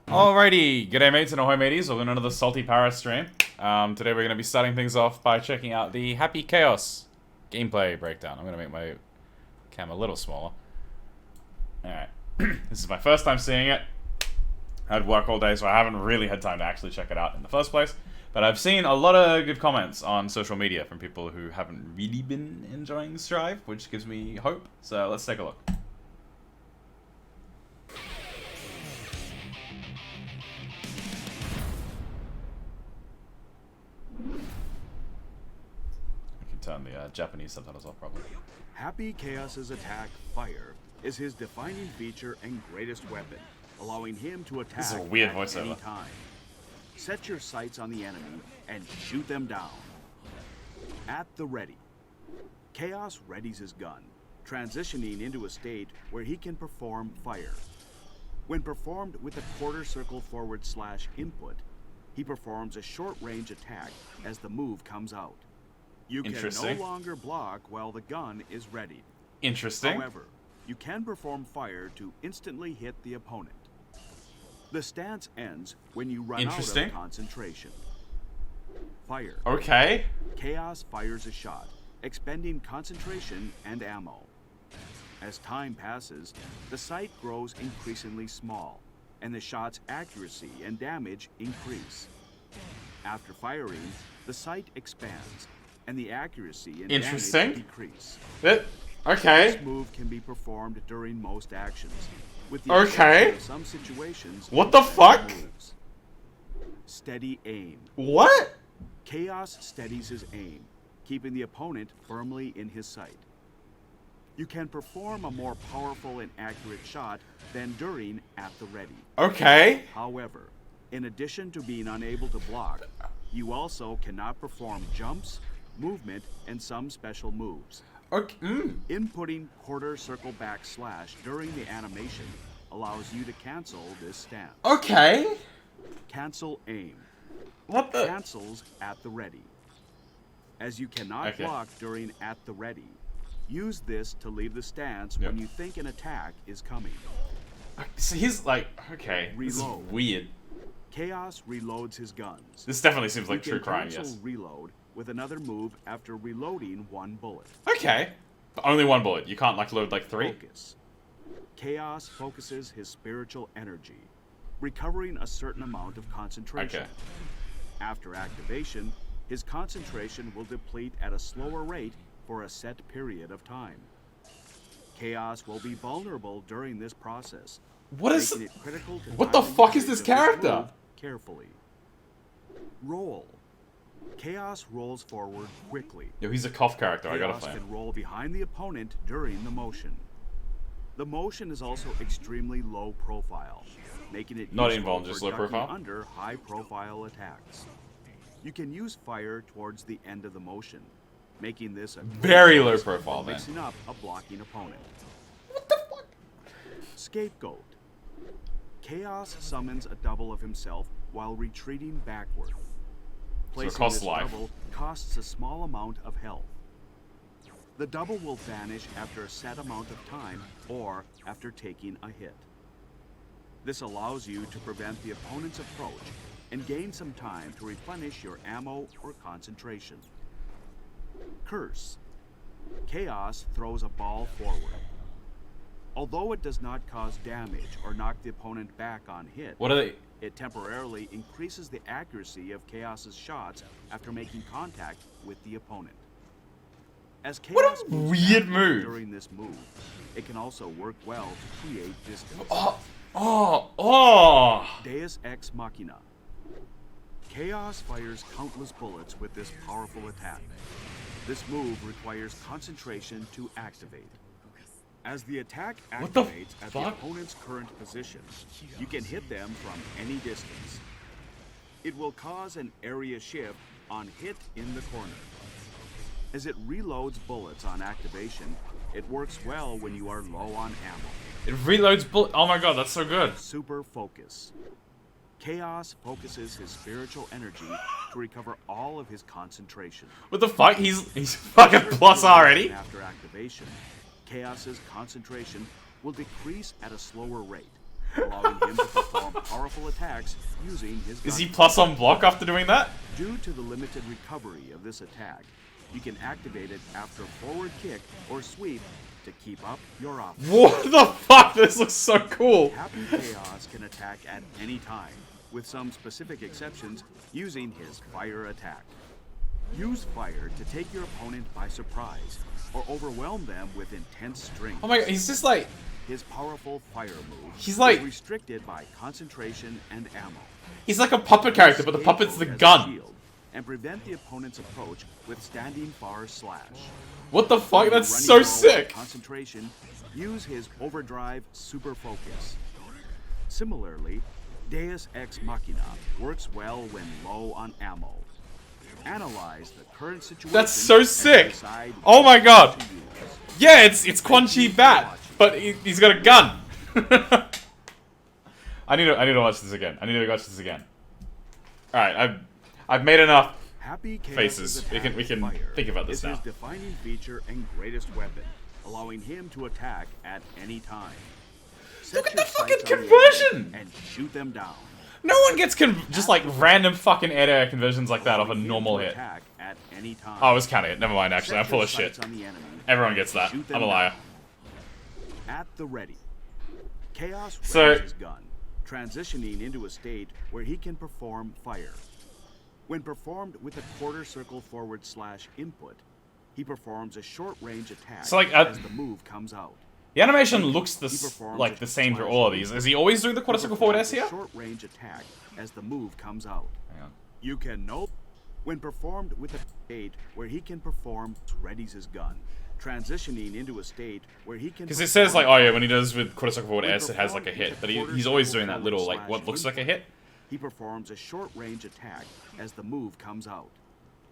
Alrighty, g'day mates and ahoy mateys, welcome to another SaltyParis stream. Today we're going to be starting things off by checking out the Happy Chaos gameplay breakdown. I'm going to make my cam a little smaller. Alright, this is my first time seeing it. I had work all day, so I haven't really had time to actually check it out in the first place. But I've seen a lot of good comments on social media from people who haven't really been enjoying Strive, which gives me hope. So let's take a look. Turn the Japanese subtitles off, probably. Happy Chaos's attack, Fire, is his defining feature and greatest weapon, allowing him to attack This is a weird at voiceover. any time. Set your sights on the enemy and shoot them down. At the ready. Chaos readies his gun, transitioning into a state where he can perform Fire. When performed with a quarter circle / input, he performs a short-range attack as the move comes out. You can no longer block while the gun is ready. Interesting. However, you can perform Fire to instantly hit the opponent. The stance ends when you run out of concentration. Fire. Okay. Chaos fires a shot, expending concentration and ammo. As time passes, the sight grows increasingly small, and the shot's accuracy and damage increase. After firing, the sight expands, and the accuracy and damage decrease. Okay. This move can be performed during most actions, with the exception of some situations. What the fuck? Moves. Steady aim. What? Chaos steadies his aim, keeping the opponent firmly in his sight. You can perform a more powerful and accurate shot than during At the Ready. Okay. However, in addition to being unable to block, you also cannot perform jumps, movement, and some special moves. Okay. Inputting quarter circle / during the animation allows you to cancel this stance. Okay. Cancel aim. What the? Cancels At the Ready. As you cannot block during At the Ready, use this to leave the stance when you think an attack is coming. So he's like, okay, Reload. This is weird. Chaos reloads his guns. This definitely seems like you true can crime, cancel yes. reload with another move after reloading one bullet. Okay. But only one bullet. You can't like load like 3? Focus. Chaos focuses his spiritual energy, recovering a certain amount of concentration. Okay. After activation, his concentration will deplete at a slower rate for a set period of time. Chaos will be vulnerable during this process. What is? Making it critical to What the time fuck is usage this of character? move carefully. Roll. Chaos rolls forward quickly. Yo, he's a cough character. I gotta Chaos play him. can roll behind the opponent during the motion. The motion is also extremely low profile, making it Not useful involved, for just low ducking profile? under high-profile attacks. You can use Fire towards the end of the motion, making this a Very low profile, then. mixing up a blocking opponent. What the fuck? Scapegoat. Chaos summons a double of himself while retreating backward. Placing costs this life. double costs a small amount of health. The double will vanish after a set amount of time or after taking a hit. This allows you to prevent the opponent's approach and gain some time to replenish your ammo or concentration. Curse. Chaos throws a ball forward. Although it does not cause damage or knock the opponent back on hit, What are they? it temporarily increases the accuracy of Chaos's shots after making contact with the opponent. As Chaos What a moves weird backward move. during this move, it can also work well to create distance. Oh! Deus Ex Machina. Chaos fires countless bullets with this powerful attack. This move requires concentration to activate. As the attack What the activates at the opponent's current position, you can hit them from any distance. It will cause an area shift on hit in the corner. As it reloads bullets on activation, it works well when you are low on ammo. It reloads bullet. Oh my god, that's so good. Super Focus. Chaos focuses his spiritual energy to recover all of his concentration. What the fuck? He's fucking plus already. After activation, Chaos's concentration will decrease at a slower rate, allowing him to perform powerful attacks using his gun. Is he plus on block after doing that? Due to the limited recovery of this attack, you can activate it after forward kick or sweep to keep up your offense. What the fuck? This looks so cool. Happy Chaos can attack at any time, with some specific exceptions, using his fire attack. Use fire to take your opponent by surprise, or overwhelm them with intense strength. Oh my god, he's just like... His powerful fire move He's like... is restricted by concentration and ammo. He's like a puppet character, but the puppet's the gun. And prevent the opponent's approach with standing far slash. What the fuck? When That's running so low on sick. Concentration, use his overdrive super focus. Similarly, Deus Ex Machina works well when low on ammo. Analyze the current situation. That's so and sick. decide Oh my which god. to use. Yeah, it's Quan Chi Bat, but he's got a gun. I need to watch this again. All right, I've made enough Happy Chaos' faces. We attack can with fire think about this is now. his defining feature and greatest weapon, allowing him to attack at any time. Set Look at your the fucking sights on the conversion! enemy and shoot them down. No one gets just like random fucking air conversions like that off a Allowing him normal to hit. attack at any time. Oh, I was counting it. Never mind. Actually, Set I'm full your of shit. sights on the enemy Everyone and gets that. shoot them I'm a liar. down. At the ready. Chaos So- raises his gun, transitioning into a state where he can perform fire. When performed with a quarter circle forward slash input, he performs a short range attack So, like, as the move comes out. The animation looks He performs like a the same for slash all of these. Is he always doing the quarter He circle forward performs S a here? short range attack as the move comes out. Hang on. You can note when performed with a state where he can perform readies his gun, transitioning into a state where he can. Because it says like, perform oh yeah, when he does with quarter circle forward When S, it has like a hit, but he's always doing that little like what looks like a hit. He performs a short range attack as the move comes out.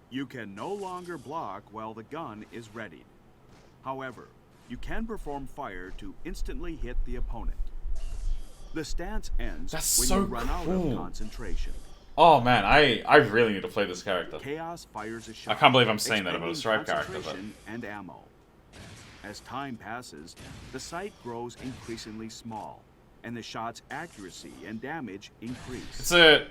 You can no longer block while the gun is readied. However, you can perform fire to instantly hit the opponent. The stance ends That's when so you run out cool. of concentration. Oh man, I really need to play this character. Chaos fires a shot. I can't believe I'm saying that about a expending Stripe character, but concentration and ammo. As time passes, the sight grows increasingly small, and the shot's accuracy and damage increase. it's a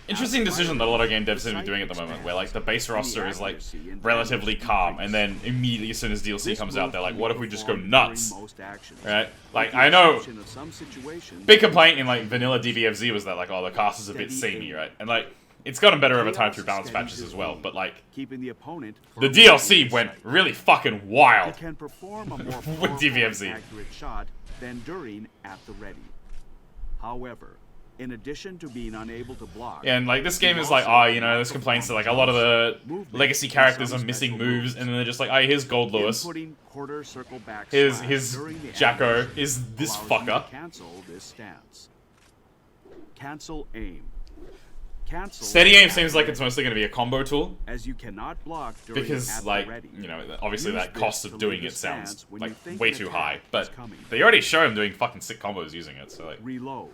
interesting decision that a lot of game devs seem to be doing at the moment, where like the base roster is like relatively calm, and then immediately as soon as DLC comes out, they're like, what if we just go nuts? Right? Like, I know big complaint in like vanilla DBFZ was that like, oh, the cast is a bit samey, right? And like, it's gotten better over time through balance patches as well, but like, keeping the opponent the DLC went really fucking wild. He can perform a more with powerful DVFZ. and accurate shot than during at the ready. However, in addition to being unable to block, And like, this game is like, oh, you know, there's complaints that like a lot of the legacy characters are missing moves, and then they're just like, oh, here's Gold Lewis, inputting quarter circle back here's slash during the Jacko, animation is this allows you to fucker. cancel this stance. Cancel aim. Cancel Steady aim at seems like it's mostly going to be a combo tool, as you cannot block during because at like, the ready. you know, obviously Use that this cost to of leave doing the it sounds stance when like you think way an too attack high, is but coming. they already show him doing fucking sick combos using it, so like. Reload.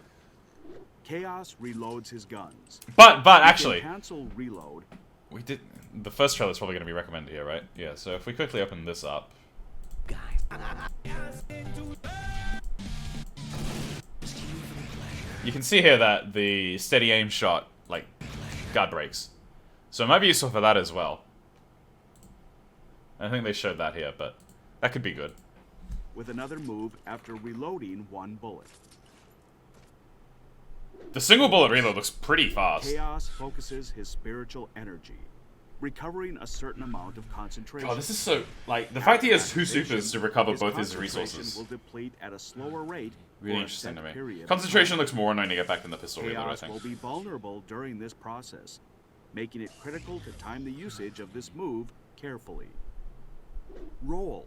Chaos reloads his guns. But You can actually, cancel reload. we did, the first trailer is probably going to be recommended here, right? Yeah, so if we quickly open this up. You can see here that the steady aim shot, like, guard breaks. So it might be useful for that as well. I think they showed that here, but that could be good. With another move after reloading one bullet. The single bullet reload looks pretty fast. Chaos focuses his spiritual energy, recovering a certain amount of concentration. God, this is so, like, the fact he has two supers to recover both his concentration resources. will deplete at a slower rate. Really for a interesting to set me. period of Concentration time. looks more annoying to get back than the pistol reload, I Chaos think. will be vulnerable during this process, making it critical to time the usage of this move carefully. Roll.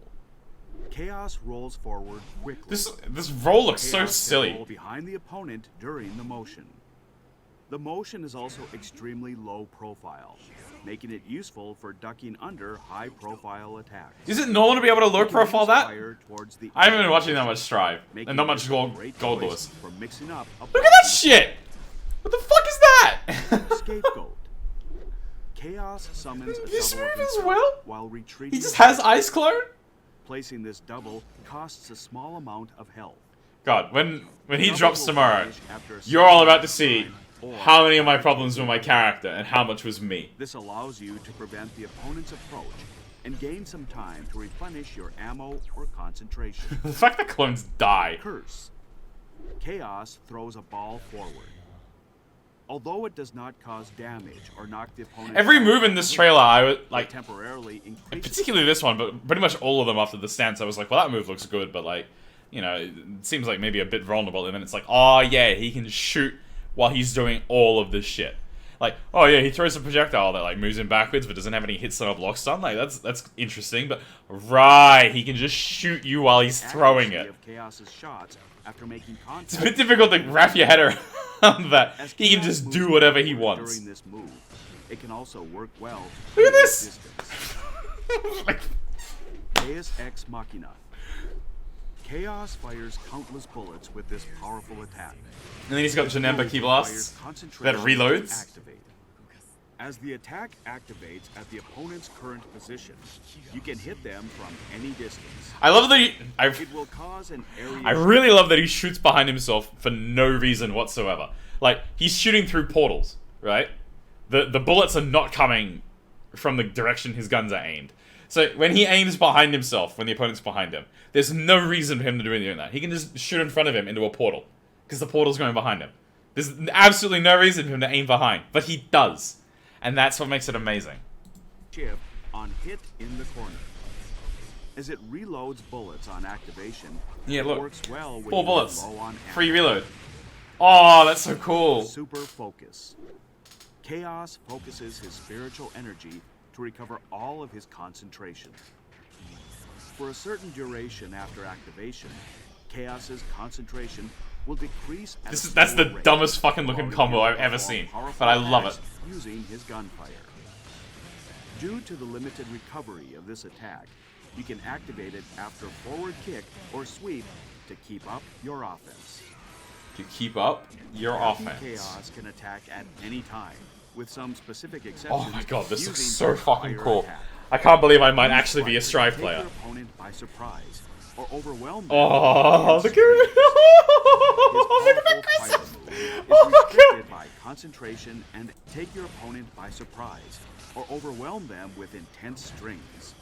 Chaos rolls forward quickly. This roll looks so Chaos can silly. roll behind the opponent during the motion. The motion is also extremely low profile, making it useful for ducking under high-profile attacks. Is it normal to be able to low You can profile use that? fire towards the I haven't been enemy, watching that much Strive, making and not it much a Gold great Gold choice Lewis. for mixing up a Look at that blocking shit! What the fuck is that? Scapegoat. Chaos summons a This double of move as himself well? while retreating. He just has Ice Clone? Placing this double costs a small amount of health, God, when he Double drops will tomorrow, vanish after a you're all certain about to see time, or how many of my problems were my character and how much was me. This allows you to prevent the opponent's approach and gain some time to replenish your ammo or concentration. The fact that clones die. Curse. Chaos throws a ball forward. Although it does not cause damage or knock the opponent Every move in this trailer, I would like, temporarily and increase particularly this one, but pretty much all of them after the stance, I was like, well, that move looks good, but like, you know, it seems like maybe a bit vulnerable, and then it's like, oh yeah, he can shoot while he's doing all of this shit. Like, oh yeah, he throws a projectile that like moves him backwards but doesn't have any hits on a block stun. Like, that's interesting, but right, he can just shoot you while he's throwing it. of Chaos's shots after making It's a contact. bit difficult to wrap your head around that. As He can Chaos just moves do whatever he forward wants. During this move, it can also work well. Look at from this! distance. Like, Deus Ex Machina. Chaos fires countless bullets with this powerful attack. and then he's got Janemba Key Blasts that reloads. Activate. As the attack activates at the opponent's current position, you can hit them from any distance. I love that It will cause an area. I really love that he shoots behind himself for no reason whatsoever. Like, he's shooting through portals, right? The bullets are not coming from the direction his guns are aimed. So when he aims behind himself, when the opponent's behind him, there's no reason for him to do anything like that. He can just shoot in front of him into a portal, because the portal's going behind him. There's absolutely no reason for him to aim behind, but he does. And that's what makes it amazing. Chip on hit in the corner. As it reloads bullets on activation, Yeah, it look. works well when 4 you're bullets. low on Free ammo. reload. Oh, that's so cool. Super focus. Chaos focuses his spiritual energy to recover all of his concentration. For a certain duration after activation, Chaos's concentration will decrease at a That's the slower rate, dumbest fucking looking allowing combo him I've to ever perform seen, powerful but I love it. attacks using his gunfire. Due to the limited recovery of this attack, you can activate it after forward kick or sweep to keep up your offense. To keep up your Happy offense. Chaos can attack at any time, with some specific exceptions. Oh my god, this looks using so his fucking fire cool. attack. I can't believe I might Use actually be a fire to Strive take player. your opponent by surprise or overwhelm them. Oh, with look at strength. it. Look at His that powerful crystal. fire move Oh is my restricted god. by concentration and take your opponent by surprise or overwhelm them with intense strings.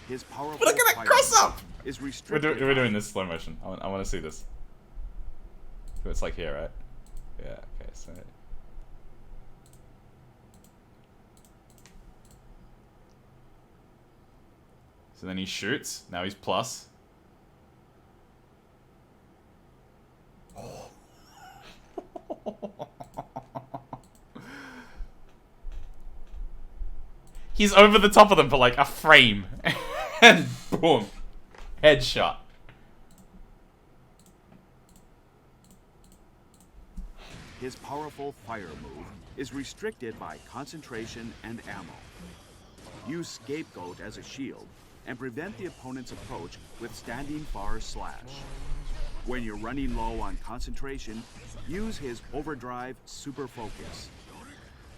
His powerful Look at that fire cross move up. is We're restricted. we're doing this slow motion. I want to see this. So it's like here, right? Yeah, okay, so... So then he shoots. Now he's plus. He's over the top of them for like a frame. And boom. Headshot. His powerful fire move is restricted by concentration and ammo. Use Scapegoat as a shield and prevent the opponent's approach with standing far slash. When you're running low on concentration, use his overdrive super focus.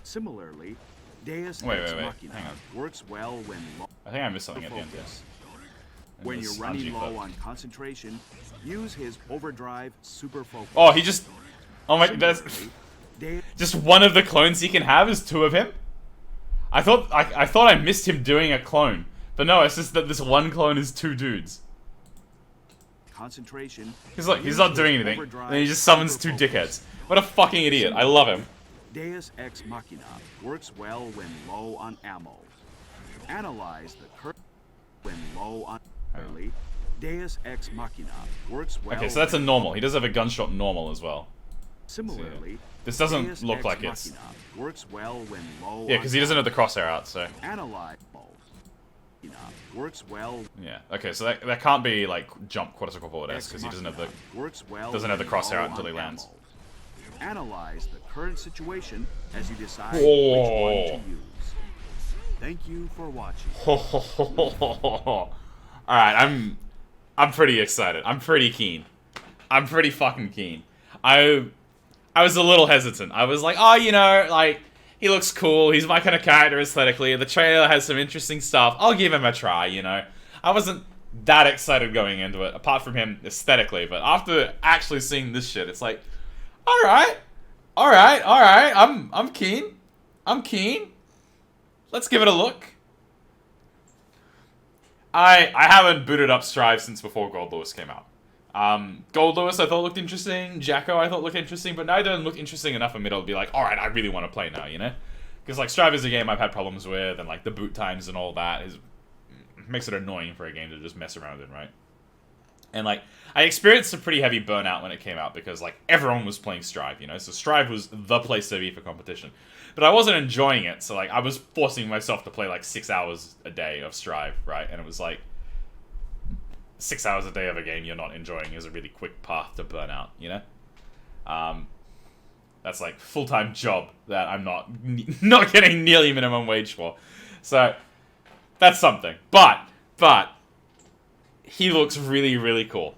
Similarly, Deus Wait, Ex wait, wait. Machina Hang on. works well when low I think I missed something at the end, yeah. focus. And When this you're running Anji low clip. on concentration, use his overdrive super focus. Oh, he just... Oh my... That's... Similarly, Deus Just one of the clones he can have is 2 of him? I thought I missed him doing a clone. But no, it's just that this one clone is 2 dudes. concentration. He's like, he's use not his doing anything. overdrive And he just summons 2 super focus. dickheads. What a fucking idiot. I love him. Deus Ex Machina works well when low on ammo. Analyze the current when low on early. Deus Ex Machina works well. Okay, so that's a when normal. He does have a gunshot normal as well. Similarly, This doesn't Deus look Ex like it's... Machina works well when low. Yeah, on because he doesn't have the crosshair out, so... Analyze Machina works well. Yeah, okay, so that can't be, like, jump quarter-circle forward S, Ex because he doesn't have the... Machina works well doesn't have the when crosshair low out until on he lands. ammo. Analyze the current situation as you decide Whoa. which one to use. Thank you for watching. Alright, I'm pretty excited. I'm pretty keen. I'm pretty fucking keen. I was a little hesitant. I was like, oh, you know, like, he looks cool. He's my kind of character aesthetically. The trailer has some interesting stuff. I'll give him a try, you know. I wasn't that excited going into it, apart from him aesthetically. But after actually seeing this shit, it's like, all right. I'm keen. Let's give it a look. I haven't booted up Strive since before Gold Lewis came out. Gold Lewis I thought looked interesting. Jacko I thought looked interesting, but now it doesn't look interesting enough for me to be like, alright, I really want to play now, you know? Because like Strive is a game I've had problems with, and like the boot times and all that makes it annoying for a game to just mess around in, right? And like, I experienced a pretty heavy burnout when it came out because like everyone was playing Strive, you know? So Strive was the place to be for competition. But I wasn't enjoying it, so like I was forcing myself to play like 6 hours a day of Strive, right? And it was like 6 hours a day of a game you're not enjoying is a really quick path to burnout, you know? That's like full-time job that I'm not getting nearly minimum wage for. So that's something. But he looks really, really cool.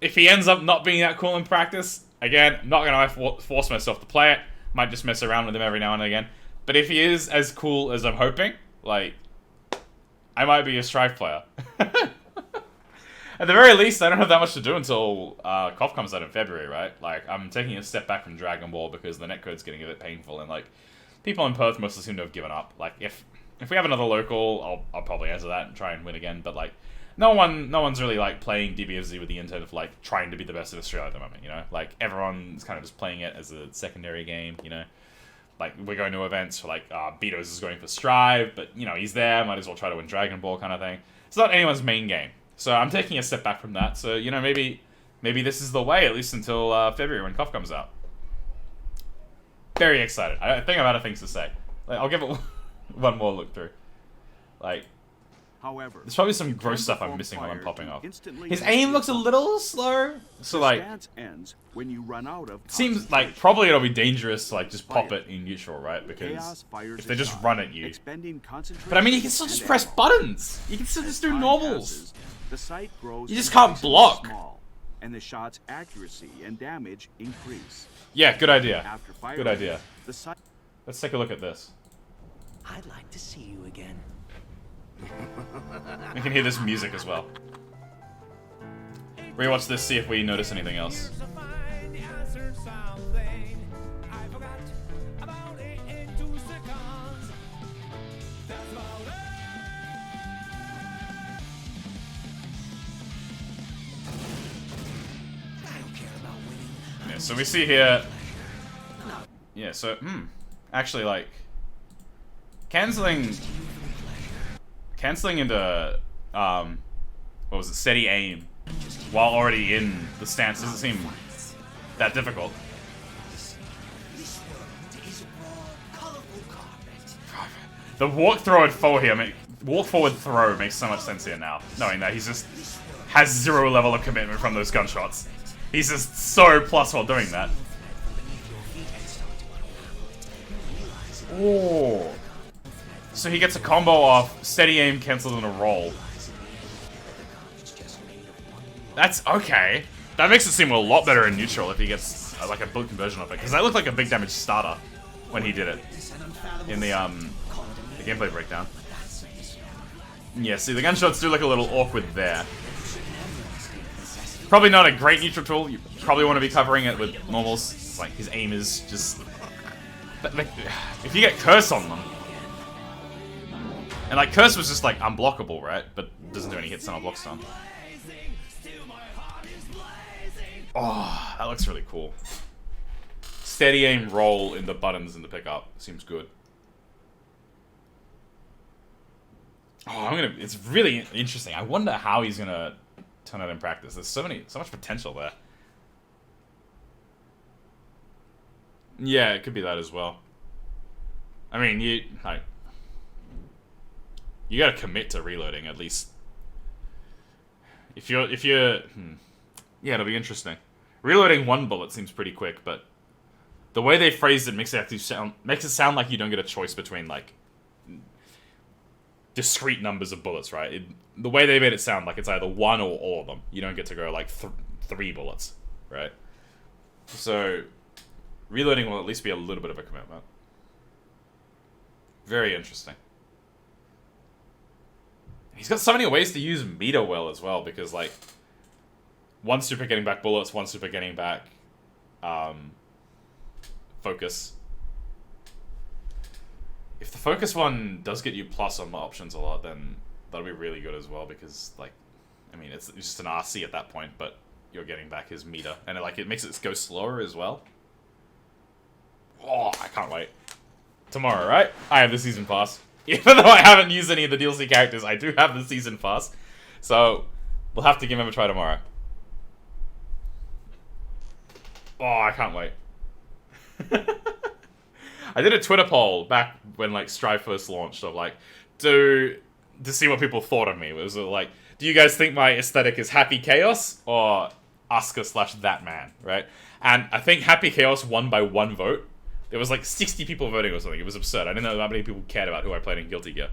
If he ends up not being that cool in practice, again, not gonna force myself to play it. Might just mess around with him every now and again. But if he is as cool as I'm hoping, like, I might be a Strive player. At the very least, I don't have that much to do until KOF comes out in February, right? Like, I'm taking a step back from Dragon Ball because the netcode's getting a bit painful, and like, people in Perth mostly seem to have given up. Like, if we have another local, I'll probably enter that and try and win again. But like, no one's really like playing DBFZ with the intent of like trying to be the best of Australia at the moment, you know? Like, everyone's kind of just playing it as a secondary game, you know? Like, we're going to events for like, Beatos is going for Strive, but you know, he's there, might as well try to win Dragon Ball kind of thing. It's not anyone's main game. So I'm taking a step back from that. So, you know, maybe this is the way, at least until February when KOF comes out. Very excited. I think I'm out of things to say. Like, I'll give it one more look through. Like, however, there's probably some gross stuff I'm missing while I'm popping off. His aim looks a little slow. So, like, ends when you run out of seems like probably it'll be dangerous to, like, just pop it in neutral, right? Because if they just run at you. But, I mean, you can still just press buttons. You can still just do normals. The sight grows. You just can't block. Small, and the shot's accuracy and damage increase. Yeah, good idea. After firing, good idea. The sight. Let's take a look at this. I'd like to see you again. We can hear this music as well. Rewatch this, see if we notice anything else. Yeah, so we see here. Yeah, so actually, like, canceling into what was it, steady aim while already in the stance doesn't seem that difficult. The walk forward throw makes so much sense here now, knowing that he's just has 0 level of commitment from those gunshots. He's just so plus while doing that. Oh. So he gets a combo off steady aim cancelled in a roll. That's okay. That makes it seem a lot better in neutral if he gets like a bullet conversion of it, because that looked like a big damage starter when he did it in the gameplay breakdown. Yeah, see, the gunshots do look a little awkward there. Probably not a great neutral tool. You probably want to be covering it with normals. Like, his aim is just... But, like, if you get Curse on them... And, like, Curse was just, like, unblockable, right? But doesn't do any hits on a block stun. Oh, that looks really cool. Steady aim roll in the buttons in the pickup. Seems good. Oh, it's really interesting. I wonder how he's gonna turn out in practice. There's so much potential there. Yeah, it could be that as well. I mean, you gotta commit to reloading at least. If you're, yeah, it'll be interesting. Reloading 1 bullet seems pretty quick, but the way they phrased it makes it sound like you don't get a choice between like discrete numbers of bullets, right? The way they made it sound like it's either 1 or all of them. You don't get to go like 3 bullets, right? So reloading will at least be a little bit of a commitment. Very interesting. He's got so many ways to use meter well as well, because like one super getting back bullets, one super getting back focus. If the focus one does get you plus on options a lot, then that'll be really good as well, because like, I mean, it's just an RC at that point, but you're getting back his meter, and it makes it go slower as well. Oh, I can't wait. Tomorrow, right? I have the season pass. Even though I haven't used any of the DLC characters, I do have the season pass. So, we'll have to give him a try tomorrow. Oh, I can't wait. I did a Twitter poll back when like Strive first launched of like, to see what people thought of me. It was like, do you guys think my aesthetic is Happy Chaos or Asuka/That Man, right? And I think Happy Chaos won by 1 vote. There was like 60 people voting or something. It was absurd. I didn't know that many people cared about who I played in Guilty Gear.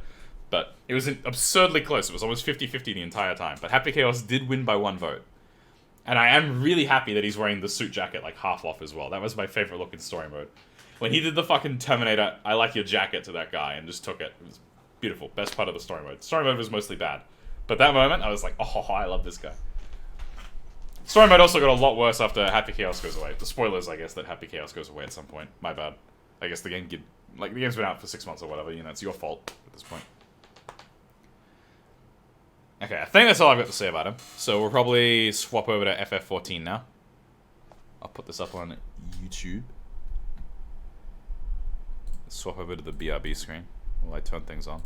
But it was absurdly close. It was almost 50-50 the entire time. But Happy Chaos did win by 1 vote. And I am really happy that he's wearing the suit jacket like half off as well. That was my favorite look in story mode. When he did the fucking Terminator, I like your jacket to that guy and just took it. It was beautiful. Best part of the story mode. Story mode was mostly bad. But that moment, I was like, oh, I love this guy. Story mode also got a lot worse after Happy Chaos goes away. The spoilers, I guess, that Happy Chaos goes away at some point. My bad. I guess the game's been out for 6 months or whatever. You know, it's your fault at this point. Okay, I think that's all I've got to say about him. So we'll probably swap over to FF14 now. I'll put this up on YouTube. Swap over to the BRB screen while I turn things on.